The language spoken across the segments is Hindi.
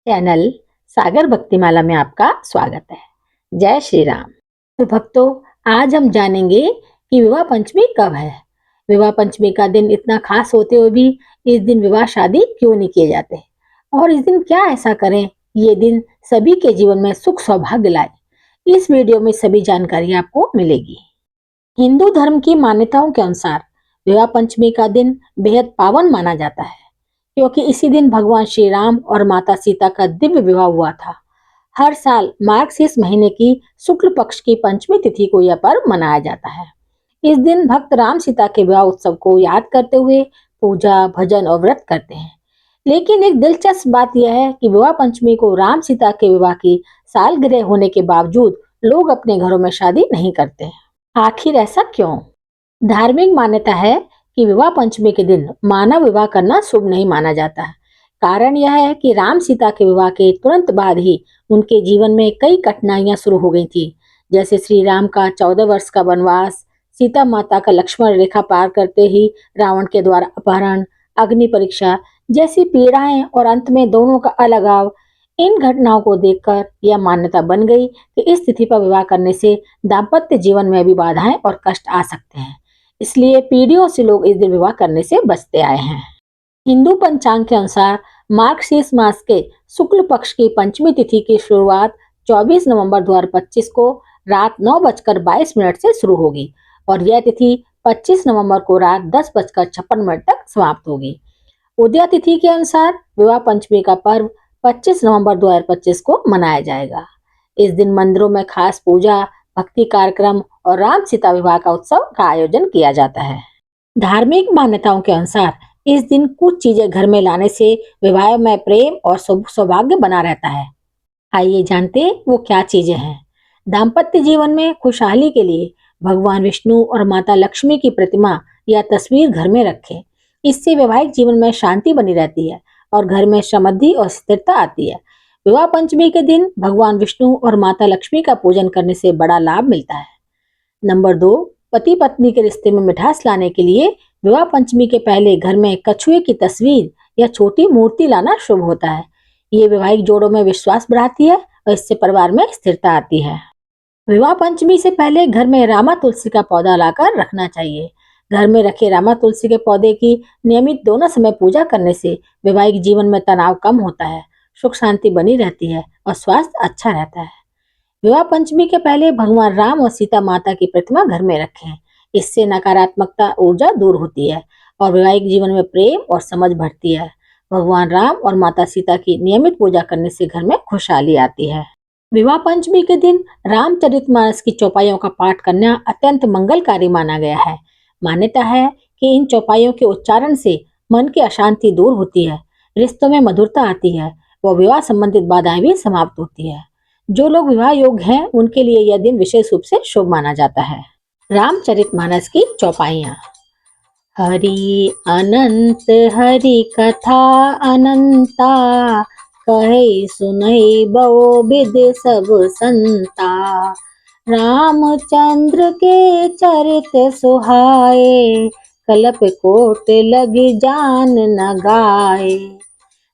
चैनल सागर भक्तिमाला में आपका स्वागत है। जय श्री राम। तो भक्तों, आज हम जानेंगे कि विवाह पंचमी कब है। विवाह पंचमी का दिन इतना खास होते हुए भी इस दिन विवाह शादी क्यों नहीं किए जाते और इस दिन क्या ऐसा करें ये दिन सभी के जीवन में सुख सौभाग्य लाए। इस वीडियो में सभी जानकारी आपको मिलेगी। हिंदू धर्म की मान्यताओं के अनुसार विवाह पंचमी का दिन बेहद पावन माना जाता है, क्योंकि इसी दिन भगवान श्री राम और माता सीता का दिव्य विवाह हुआ था। हर साल मार्गशीर्ष महीने की शुक्ल पक्ष की पंचमी तिथि को यह पर्व मनाया जाता है। इस दिन भक्त राम सीता के विवाह उत्सव को याद करते हुए पूजा, भजन और व्रत करते हैं। लेकिन एक दिलचस्प बात यह है कि विवाह पंचमी को राम सीता के विवाह की सालगिरह होने के बावजूद लोग अपने घरों में शादी नहीं करते। आखिर ऐसा क्यों? धार्मिक मान्यता है कि विवाह पंचमी के दिन मानव विवाह करना शुभ नहीं माना जाता है। कारण यह है कि राम सीता के विवाह के तुरंत बाद ही उनके जीवन में कई कठिनाइयां शुरू हो गई थी, जैसे श्री राम का 14 वर्ष का वनवास, सीता माता का लक्ष्मण रेखा पार करते ही रावण के द्वारा अपहरण, अग्नि परीक्षा जैसी पीड़ाएं और अंत में दोनों का अलगाव। इन घटनाओं को देखकर यह मान्यता बन गई कि इस तिथि पर विवाह करने से दाम्पत्य जीवन में भी बाधाएं और कष्ट आ सकते हैं। इसलिए पीढ़ियों से लोग इस दिन विवाह करने से बचते आए हैं। हिंदू पंचांग के अनुसार मार्गशीर्ष मास के शुक्ल पक्ष की पंचमी तिथि की शुरुआत 24 नवंबर 2025 को रात 9:22 से शुरू होगी और यह तिथि 25 नवंबर को रात 10:56 तक समाप्त होगी। उदया तिथि के अनुसार विवाह पंचमी का पर्व 25 नवंबर 2025 को मनाया जाएगा। इस दिन मंदिरों में खास पूजा, भक्ति कार्यक्रम और राम सीता विवाह का उत्सव का आयोजन किया जाता है। धार्मिक मान्यताओं के अनुसार इस दिन कुछ चीजें घर में लाने से विवाह में प्रेम और सौभाग्य बना रहता है। आइए जानते हैं वो क्या चीजें हैं। दाम्पत्य जीवन में खुशहाली के लिए भगवान विष्णु और माता लक्ष्मी की प्रतिमा या तस्वीर घर में रखें। इससे वैवाहिक जीवन में शांति बनी रहती है और घर में समृद्धि और स्थिरता आती है। विवाह पंचमी के दिन भगवान विष्णु और माता लक्ष्मी का पूजन करने से बड़ा लाभ मिलता है। नंबर 2, पति पत्नी के रिश्ते में मिठास लाने के लिए विवाह पंचमी के पहले घर में कछुए की तस्वीर या छोटी मूर्ति लाना शुभ होता है। ये वैवाहिक जोड़ों में विश्वास बढ़ाती है और इससे परिवार में स्थिरता आती है। विवाह पंचमी से पहले घर में रामा तुलसी का पौधा लाकर रखना चाहिए। घर में रखे रामा तुलसी के पौधे की नियमित दोनों समय पूजा करने से वैवाहिक जीवन में तनाव कम होता है, सुख शांति बनी रहती है और स्वास्थ्य अच्छा रहता है। विवाह पंचमी के पहले भगवान राम और सीता माता की प्रतिमा घर में रखें। इससे नकारात्मकता ऊर्जा दूर होती है और वैवाहिक जीवन में प्रेम और समझ बढ़ती है। भगवान राम और माता सीता की नियमित पूजा करने से घर में खुशहाली आती है। विवाह पंचमी के दिन रामचरितमानस की चौपाइयों का पाठ करना अत्यंत मंगलकारी माना गया है। मान्यता है कि इन चौपाइयों के उच्चारण से मन की अशांति दूर होती है, रिश्तों में मधुरता आती है व विवाह संबंधित बाधाएं भी समाप्त होती है। जो लोग विवाह योग्य हैं उनके लिए यह दिन विशेष रूप से शुभ माना जाता है। रामचरितमानस की चौपाइयाँ। हरि अनंत हरि कथा अनंता, कहे सुनई बहु विध सब संता। रामचंद्र के चरित सुहाए, कलप कोट लगी जान न गाए।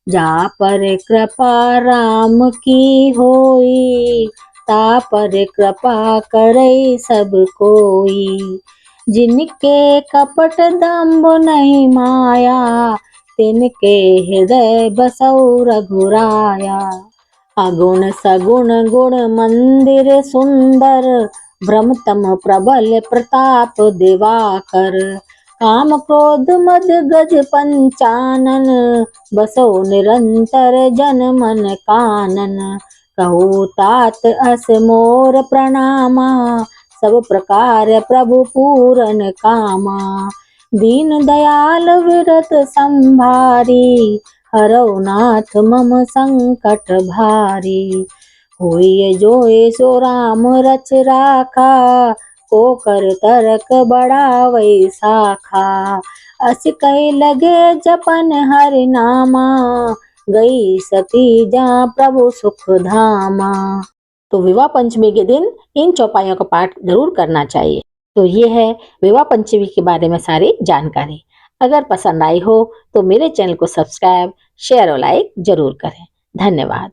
जा पर कृपा राम की होई, ता पर कृपा करे सब कोई। जिनके कपट दम्भ नहीं माया, तिनके हृदय बसौ रघुराया। अगुण सगुण गुण मंदिर सुंदर, भ्रमतम प्रबल प्रताप दिवाकर। काम क्रोध मद गज पंचानन, बसो निरंतर जन मन कानन। कहु तात अस मोर प्रणामा, सब प्रकार प्रभु पूरन कामा। दीन दयाल विरत संभारी, हरौ नाथ मम संकट भारी। होय जोय सो राम रच राखा, को कर तरक बढ़ावै साखा। अस कहि लगे जपन हरि नामा, गई सती जा प्रभु सुख धामा। तो विवाह पंचमी के दिन इन चौपाइयों का पाठ जरूर करना चाहिए। तो ये है विवाह पंचमी के बारे में सारी जानकारी। अगर पसंद आई हो तो मेरे चैनल को सब्सक्राइब, शेयर और लाइक जरूर करें। धन्यवाद।